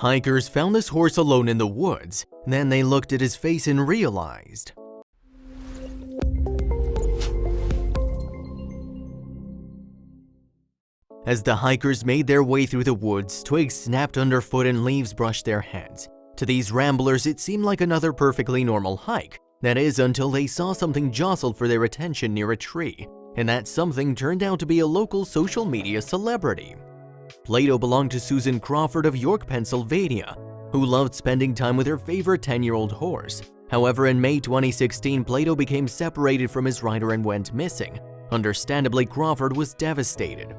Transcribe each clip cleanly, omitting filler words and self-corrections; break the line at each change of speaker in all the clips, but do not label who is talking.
Hikers found this horse alone in the woods. Then they looked at his face and realized. As the hikers made their way through the woods, twigs snapped underfoot and leaves brushed their heads. To these ramblers, it seemed like another perfectly normal hike. That is, until they saw something jostled for their attention near a tree, and that something turned out to be a local social media celebrity. Plato belonged to Susan Crawford of York, Pennsylvania, who loved spending time with her favorite 10-year-old horse. However, in May 2016, Plato became separated from his rider and went missing. Understandably, Crawford was devastated.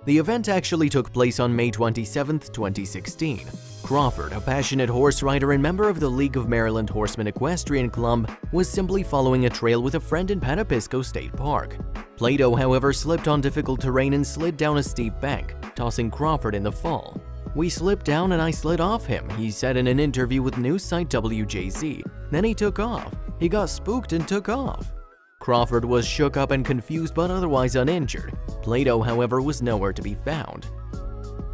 The event actually took place on May 27, 2016. Crawford, a passionate horse rider and member of the League of Maryland Horsemen Equestrian Club, was simply following a trail with a friend in Patapisco State Park. Plato, however, slipped on difficult terrain and slid down a steep bank, tossing Crawford in the fall. "We slipped down and I slid off him," he said in an interview with news site WJZ. "Then he took off. He got spooked and took off." Crawford was shook up and confused but otherwise uninjured. Plato, however, was nowhere to be found.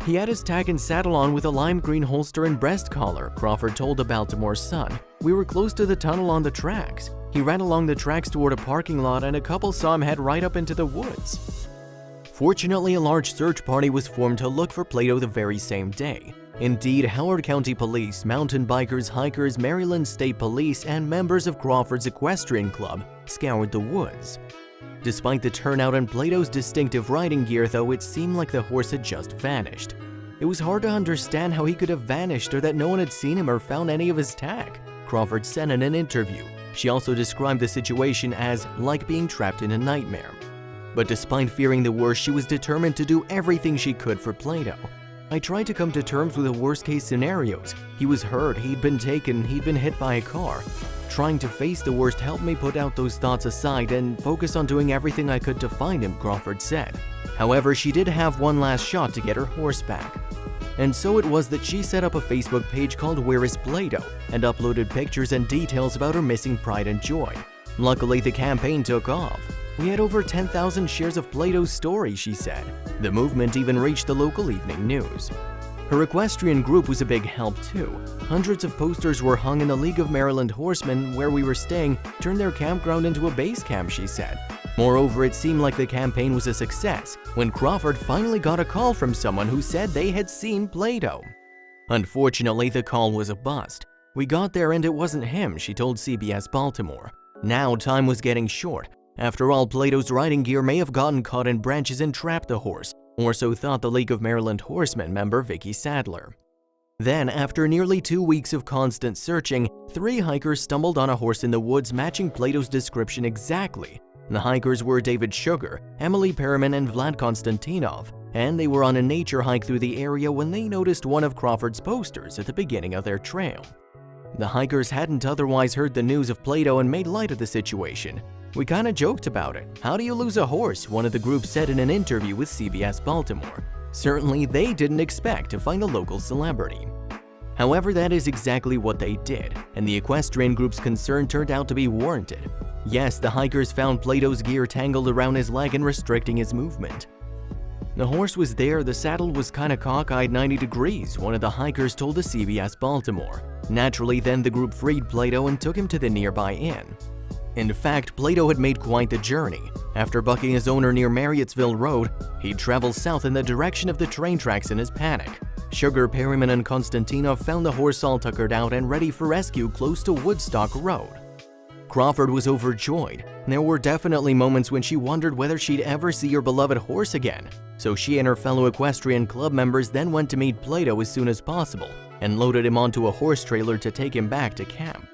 "He had his tack and saddle on with a lime green holster and breast collar," Crawford told the Baltimore Sun. "We were close to the tunnel on the tracks. He ran along the tracks toward a parking lot and a couple saw him head right up into the woods." Fortunately, a large search party was formed to look for Plato the very same day. Indeed, Howard County Police, mountain bikers, hikers, Maryland State Police, and members of Crawford's Equestrian Club scoured the woods. Despite the turnout and Plato's distinctive riding gear, though, it seemed like the horse had just vanished. It was hard to understand how he could have vanished or that no one had seen him or found any of his tack, Crawford said in an interview. She also described the situation as like being trapped in a nightmare. But despite fearing the worst, she was determined to do everything she could for Plato. "I tried to come to terms with the worst-case scenarios. He was hurt, he'd been taken, he'd been hit by a car. Trying to face the worst helped me put out those thoughts aside and focus on doing everything I could to find him," Crawford said. However, she did have one last shot to get her horse back. And so it was that she set up a Facebook page called Where is Plato and uploaded pictures and details about her missing pride and joy. Luckily, the campaign took off. "We had over 10,000 shares of Plato's story," she said. The movement even reached the local evening news. Her equestrian group was a big help too. Hundreds of posters were hung, in the League of Maryland Horsemen, where we were staying, turned their campground into a base camp, she said. Moreover, it seemed like the campaign was a success when Crawford finally got a call from someone who said they had seen Plato. Unfortunately, the call was a bust. "We got there and it wasn't him," she told CBS Baltimore. Now time was getting short. After all, Plato's riding gear may have gotten caught in branches and trapped the horse, or so thought the League of Maryland Horsemen member Vicky Sadler. Then, after nearly 2 weeks of constant searching, 3 hikers stumbled on a horse in the woods matching Plato's description exactly. The hikers were David Sugar, Emily Perriman, and Vlad Konstantinov, and they were on a nature hike through the area when they noticed one of Crawford's posters at the beginning of their trail. The hikers hadn't otherwise heard the news of Plato and made light of the situation. "We kinda joked about it. How do you lose a horse?" one of the group said in an interview with CBS Baltimore. Certainly, they didn't expect to find a local celebrity. However, that is exactly what they did, and the equestrian group's concern turned out to be warranted. Yes, the hikers found Plato's gear tangled around his leg and restricting his movement. "The horse was there, the saddle was kinda cockeyed 90 degrees, one of the hikers told the CBS Baltimore. Naturally, then the group freed Plato and took him to the nearby inn. In fact, Plato had made quite the journey. After bucking his owner near Marriottsville Road, he'd travel south in the direction of the train tracks in his panic. Sugar, Perriman, and Konstantinov found the horse all tuckered out and ready for rescue close to Woodstock Road. Crawford was overjoyed. There were definitely moments when she wondered whether she'd ever see her beloved horse again. So she and her fellow equestrian club members then went to meet Plato as soon as possible and loaded him onto a horse trailer to take him back to camp.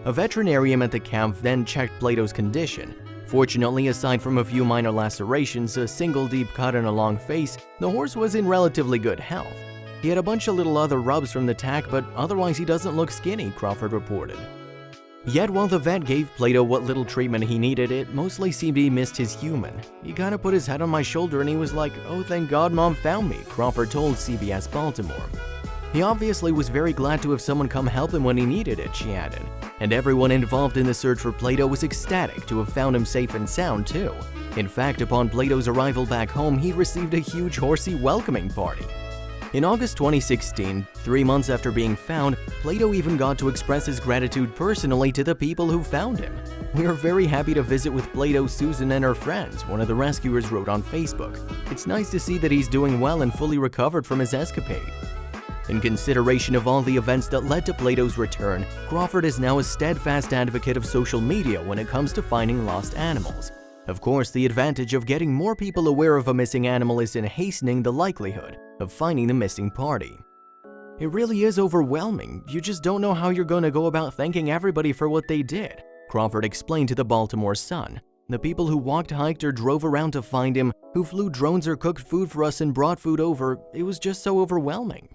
A veterinarian at the camp then checked Plato's condition. Fortunately, aside from a few minor lacerations, a single deep cut and a long face, the horse was in relatively good health. He had a bunch of little other rubs from the tack, but otherwise he doesn't look skinny, Crawford reported. Yet while the vet gave Plato what little treatment he needed, it mostly seemed he missed his human. "He kinda put his head on my shoulder and he was like, 'Oh, thank God Mom found me,'" Crawford told CBS Baltimore. "He obviously was very glad to have someone come help him when he needed it," she added. And everyone involved in the search for Plato was ecstatic to have found him safe and sound too. In fact, upon Plato's arrival back home, he received a huge horsey welcoming party. In August 2016, 3 months after being found, Plato even got to express his gratitude personally to the people who found him. "We are very happy to visit with Plato, Susan, and her friends," one of the rescuers wrote on Facebook. "It's nice to see that he's doing well and fully recovered from his escapade." In consideration of all the events that led to Plato's return, Crawford is now a steadfast advocate of social media when it comes to finding lost animals. Of course, the advantage of getting more people aware of a missing animal is in hastening the likelihood of finding the missing party. "It really is overwhelming. You just don't know how you're going to go about thanking everybody for what they did," Crawford explained to the Baltimore Sun. "The people who walked, hiked, or drove around to find him, who flew drones or cooked food for us and brought food over, it was just so overwhelming."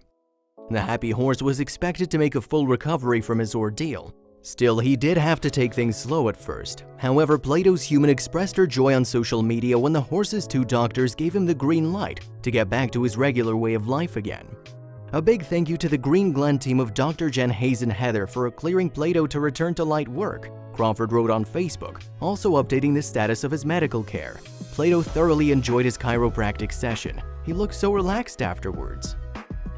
The happy horse was expected to make a full recovery from his ordeal. Still, he did have to take things slow at first. However, Plato's human expressed her joy on social media when the horse's 2 doctors gave him the green light to get back to his regular way of life again. "A big thank you to the Green Glen team of Dr. Jen Hayes and Heather for clearing Plato to return to light work," Crawford wrote on Facebook, also updating the status of his medical care. "Plato thoroughly enjoyed his chiropractic session. He looked so relaxed afterwards."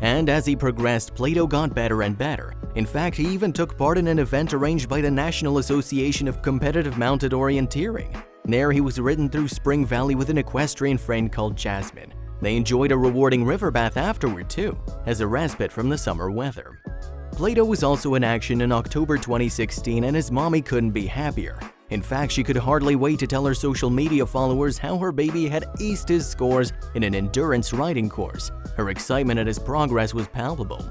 And as he progressed, Plato got better and better. In fact, he even took part in an event arranged by the National Association of Competitive Mounted Orienteering. There, he was ridden through Spring Valley with an equestrian friend called Jasmine. They enjoyed a rewarding river bath afterward too, as a respite from the summer weather. Plato was also in action in October 2016, and his mommy couldn't be happier. In fact, she could hardly wait to tell her social media followers how her baby had aced his scores in an endurance riding course. Her excitement at his progress was palpable.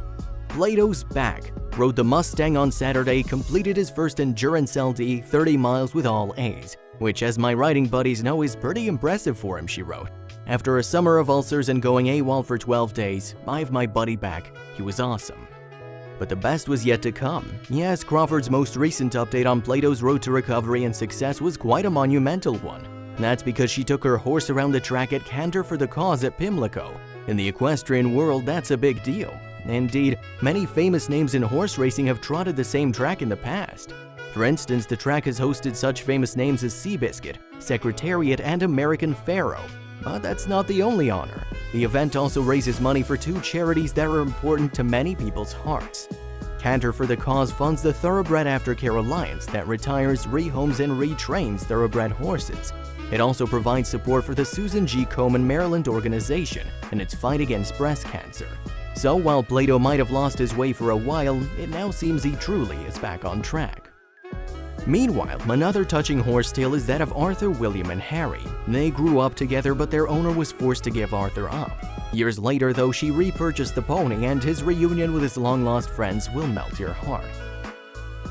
"Plato's back," rode the Mustang on Saturday, completed his first endurance LD 30 miles with all A's, which, as my riding buddies know, is pretty impressive for him, she wrote. "After a summer of ulcers and going AWOL for 12 days, I have my buddy back. He was awesome." But the best was yet to come. Yes, Crawford's most recent update on Plato's road to recovery and success was quite a monumental one. That's because she took her horse around the track at Canter for the Cause at Pimlico. In the equestrian world, that's a big deal. Indeed, many famous names in horse racing have trotted the same track in the past. For instance, the track has hosted such famous names as Seabiscuit, Secretariat, and American Pharaoh. But that's not the only honor. The event also raises money for 2 charities that are important to many people's hearts. Canter for the Cause funds the Thoroughbred Aftercare Alliance that retires, rehomes, and retrains thoroughbred horses. It also provides support for the Susan G. Komen Maryland organization in its fight against breast cancer. So while Plato might have lost his way for a while, it now seems he truly is back on track. Meanwhile, another touching horse tale is that of Arthur, William, and Harry. They grew up together, but their owner was forced to give Arthur up. Years later, though, she repurchased the pony, and his reunion with his long-lost friends will melt your heart.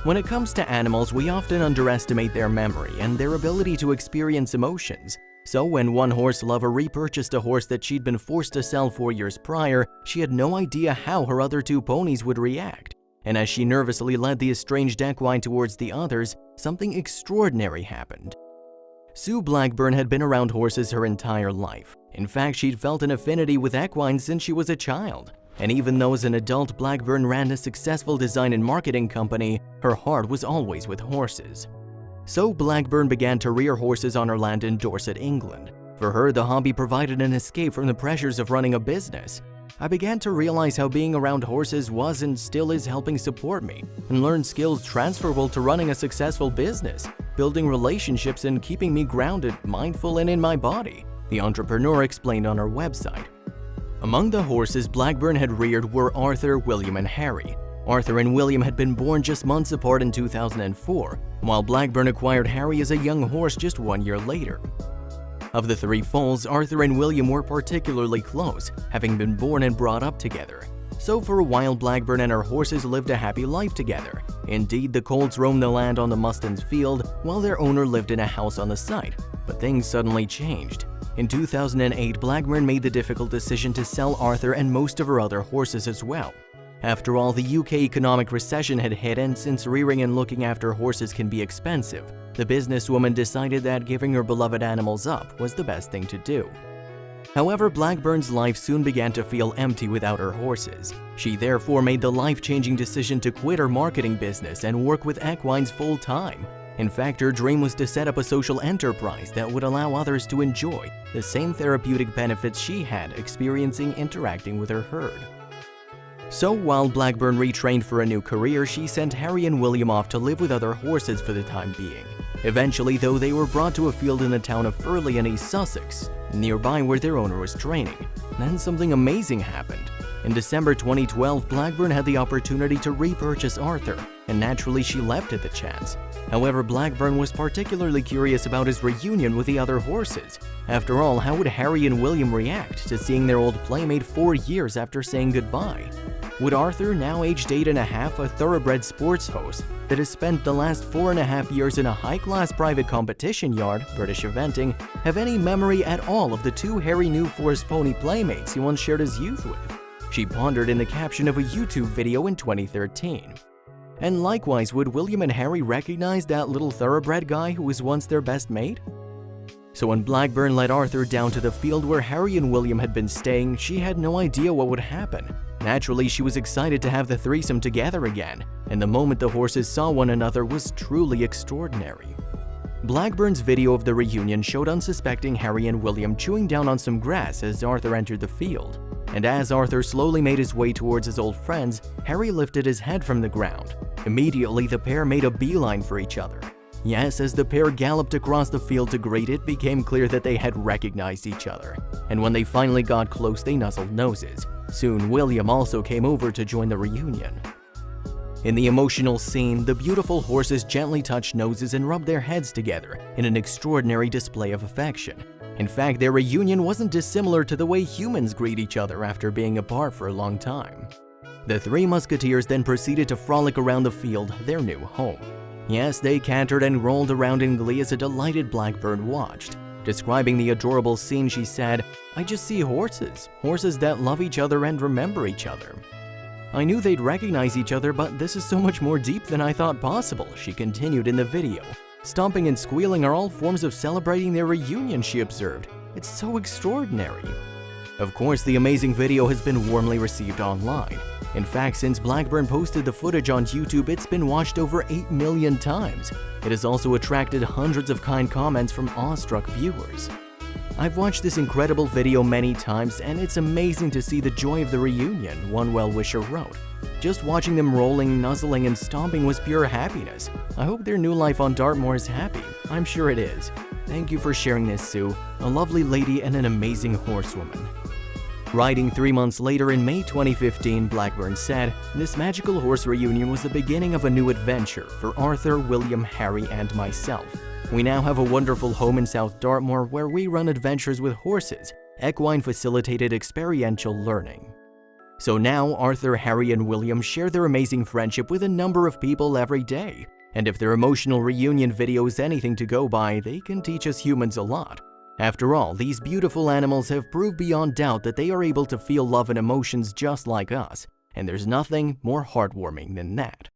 When it comes to animals, we often underestimate their memory and their ability to experience emotions. So when one horse lover repurchased a horse that she'd been forced to sell 4 years prior, she had no idea how her other 2 ponies would react. And as she nervously led the estranged equine towards the others, something extraordinary happened. Sue Blackburn had been around horses her entire life. In fact, she'd felt an affinity with equines since she was a child. And even though as an adult Blackburn ran a successful design and marketing company, her heart was always with horses. So Blackburn began to rear horses on her land in Dorset, England. For her, the hobby provided an escape from the pressures of running a business. I began to realize how being around horses was and still is helping support me and learn skills transferable to running a successful business, building relationships, and keeping me grounded, mindful, and in my body, the entrepreneur explained on her website. Among the horses Blackburn had reared were Arthur, William, and Harry. Arthur and William had been born just months apart in 2004, while Blackburn acquired Harry as a young horse just 1 year later. Of the 3 foals, Arthur and William were particularly close, having been born and brought up together. So for a while, Blackburn and her horses lived a happy life together. Indeed, the colts roamed the land on the Mustons field, while their owner lived in a house on the site. But things suddenly changed. In 2008, Blackburn made the difficult decision to sell Arthur and most of her other horses as well. After all, the UK economic recession had hit, and since rearing and looking after horses can be expensive, the businesswoman decided that giving her beloved animals up was the best thing to do. However, Blackburn's life soon began to feel empty without her horses. She therefore made the life-changing decision to quit her marketing business and work with equines full-time. In fact, her dream was to set up a social enterprise that would allow others to enjoy the same therapeutic benefits she had experiencing interacting with her herd. So while Blackburn retrained for a new career, she sent Harry and William off to live with other horses for the time being. Eventually, though, they were brought to a field in the town of Furley in East Sussex, nearby where their owner was training. Then something amazing happened. In December 2012, Blackburn had the opportunity to repurchase Arthur, and naturally she leapt at the chance. However, Blackburn was particularly curious about his reunion with the other horses. After all, how would Harry and William react to seeing their old playmate 4 years after saying goodbye? Would Arthur, now aged 8.5, a thoroughbred sports host that has spent the last 4.5 years in a high-class private competition yard, British eventing, have any memory at all of the 2 hairy New Forest pony playmates he once shared his youth with? She pondered in the caption of a YouTube video in 2013. And likewise, would William and Harry recognize that little thoroughbred guy who was once their best mate? So when Blackburn led Arthur down to the field where Harry and William had been staying, she had no idea what would happen. Naturally, she was excited to have the threesome together again, and the moment the horses saw one another was truly extraordinary. Blackburn's video of the reunion showed unsuspecting Harry and William chewing down on some grass as Arthur entered the field. And as Arthur slowly made his way towards his old friends, Harry lifted his head from the ground. Immediately, the pair made a beeline for each other. Yes, as the pair galloped across the field to greet, it became clear that they had recognized each other. And when they finally got close, they nuzzled noses. Soon, William also came over to join the reunion. In the emotional scene, the beautiful horses gently touched noses and rubbed their heads together in an extraordinary display of affection. In fact, their reunion wasn't dissimilar to the way humans greet each other after being apart for a long time. The 3 musketeers then proceeded to frolic around the field, their new home. Yes, they cantered and rolled around in glee as a delighted Blackburn watched. Describing the adorable scene, she said, "I just see horses that love each other and remember each other. I knew they'd recognize each other, but this is so much more deep than I thought possible," she continued in the video. "Stomping and squealing are all forms of celebrating their reunion," she observed. "It's so extraordinary." Of course, the amazing video has been warmly received online. In fact, since Blackburn posted the footage on YouTube, it's been watched over 8 million times. It has also attracted hundreds of kind comments from awestruck viewers. "I've watched this incredible video many times, and it's amazing to see the joy of the reunion," one well-wisher wrote. "Just watching them rolling, nuzzling, and stomping was pure happiness. I hope their new life on Dartmoor is happy. I'm sure it is. Thank you for sharing this, Sue. A lovely lady and an amazing horsewoman." Writing 3 months later in May 2015, Blackburn said, "This magical horse reunion was the beginning of a new adventure for Arthur, William, Harry, and myself. We now have a wonderful home in South Dartmoor where we run adventures with horses, equine-facilitated experiential learning." So now Arthur, Harry, and William share their amazing friendship with a number of people every day. And if their emotional reunion video is anything to go by, they can teach us humans a lot. After all, these beautiful animals have proved beyond doubt that they are able to feel love and emotions just like us, and there's nothing more heartwarming than that.